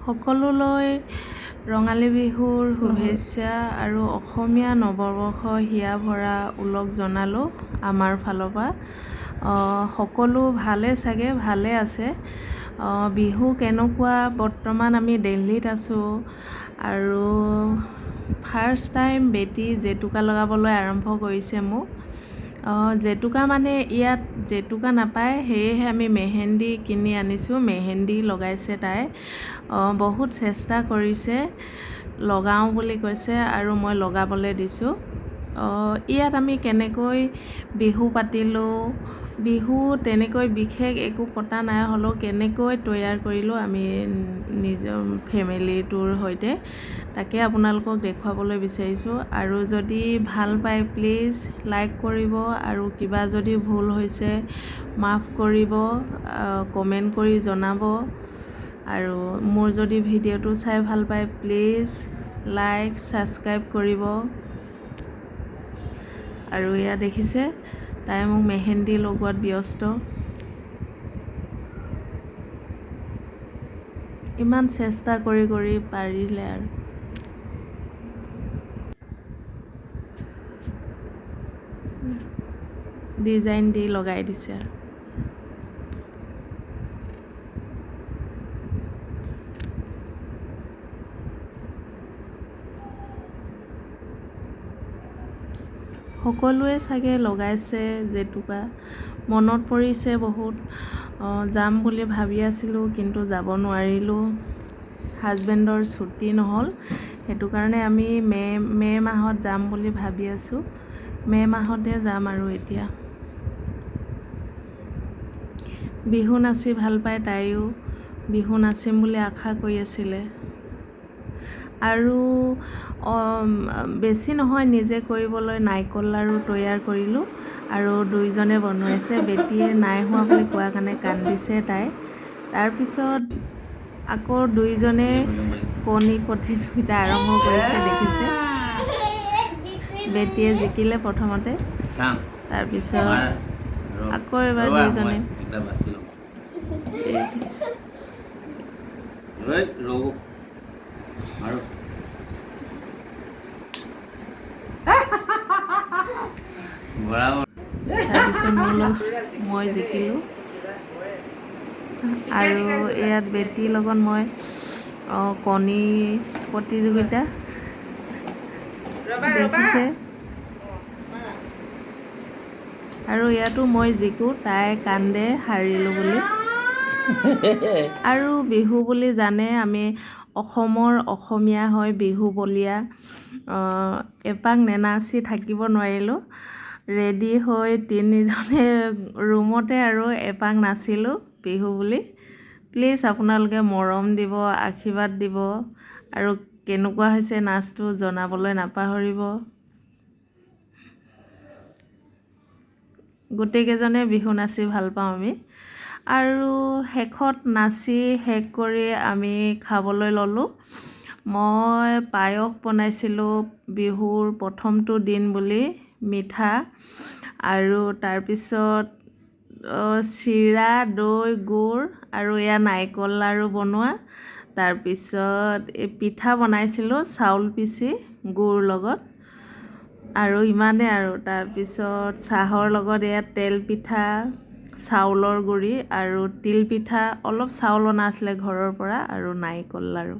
সকলোলৈ ৰঙালী বিহুৰ শুভেচ্ছা আৰু অসমীয়া নৱবৰ্ষৰ হিয়া ভৰা ওলগ জনালোঁ আমাৰ ফালৰ পৰা। সকলো ভালে চাগে, ভালে আছে। বিহু কেনেকুৱা, বৰ্তমান আমি দিল্লীত আছোঁ আৰু ফাৰ্ষ্ট টাইম বেটী জেতুকা লগাবলৈ আৰম্ভ কৰিছে মোক। জেতুকা মানে ইয়াত জেতুকা নাপায়, সেয়েহে আমি মেহেন্দি কিনি আনিছোঁ। মেহেন্দি লগাইছে তাই, বহুত চেষ্টা কৰিছে, লগাওঁ বুলি কৈছে আৰু মই লগাবলৈ দিছোঁ। ইয়াত আমি কেনেকৈ বিহু পাতিলোঁ, বিহু তেনেকৈ বিশেষ একো পতা নাই, হ'লেও কেনেকৈ তৈয়াৰ কৰিলোঁ আমি নিজৰ ফেমিলিটোৰ সৈতে, তাকে আপোনালোকক দেখুৱাবলৈ বিচাৰিছোঁ। আৰু যদি ভাল পায় প্লিজ লাইক কৰিব, আৰু কিবা যদি ভুল হৈছে মাফ কৰিব, কমেণ্ট কৰি জনাব। আৰু মোৰ যদি ভিডিঅ'টো চাই ভাল পায় প্লিজ লাইক ছাবস্ক্ৰাইব কৰিব। আৰু এয়া দেখিছে তাই মোক মেহেন্দি লগোৱাত ব্যস্ত। ইমান চেষ্টা কৰি কৰি পাৰিলে আৰু। ডিজাইন দি লগাই দিছে আৰু। সকলোৱে চাগে লগাইছে জেতুকা, মনত পৰিছে বহুত। যাম বুলি ভাবি আছিলোঁ কিন্তু যাব নোৱাৰিলোঁ, হাজবেণ্ডৰ ছুটি নহ'ল, সেইটো কাৰণে আমি মে' মাহত যাম বুলি ভাবি আছোঁ। মে' মাহতে যাম আৰু এতিয়া। বিহু নাচি ভাল পায় তাইও, বিহু নাচিম বুলি আশা কৰি আছিলে। আৰু বেছি নহয়, নিজে কৰিবলৈ নাৰিকল লাড়ু তৈয়াৰ কৰিলোঁ আৰু দুইজনে বনাইছে। বেটীয়ে নাই হোৱা বুলি কোৱাৰ কাৰণে কান্দিছে তাই। তাৰপিছত আকৌ দুইজনে কণী প্ৰতিযোগিতা আৰম্ভ কৰিছে, দেখিছে। বেটীয়ে জিকিলে প্ৰথমতে, তাৰপিছত আকৌ এবাৰ দুইজনে। তাৰপিছত মই জিকিলোঁ। আৰু ইয়াত বেটীৰ লগত মই কণী প্ৰতিযোগিতা দেখিছে। আৰু ইয়াতো মই জিকোঁ, তাই কান্দে হাৰিলোঁ বুলি। আৰু বিহু বুলি জানে, আমি অসমৰ অসমীয়া হয়, বিহু বলীয়া। এপাক নেনাচি থাকিব নোৱাৰিলোঁ, ৰেডি হৈ তিনিজনে ৰুমতে আৰু এপাক নাচিলোঁ বিহু বুলি। প্লিজ আপোনালোকে মৰম দিব, আশীৰ্বাদ দিব, আৰু কেনেকুৱা হৈছে নাচটো জনাবলৈ নাপাহৰিব। গোটেইকেইজনে বিহু নাচি ভাল পাওঁ আমি। আৰু শেষত নাচি শেষ কৰি আমি খাবলৈ ল'লোঁ। মই পায়স বনাইছিলোঁ বিহুৰ প্ৰথমটো দিন বুলি, মিঠা। আৰু তাৰপিছত চিৰা, দৈ, গুড় আৰু এয়া নাৰিকল লাড়ু বনোৱা। তাৰপিছত এই পিঠা বনাইছিলোঁ চাউল পিচি গুড় লগত, আৰু ইমানেই আৰু। তাৰপিছত চাহৰ লগত এয়া তেল পিঠা, চাউলৰ গুড়ি আৰু তিল পিঠা, অলপ চাউল অনা আছিলে ঘৰৰ পৰা, আৰু নাৰিকল লাড়ু।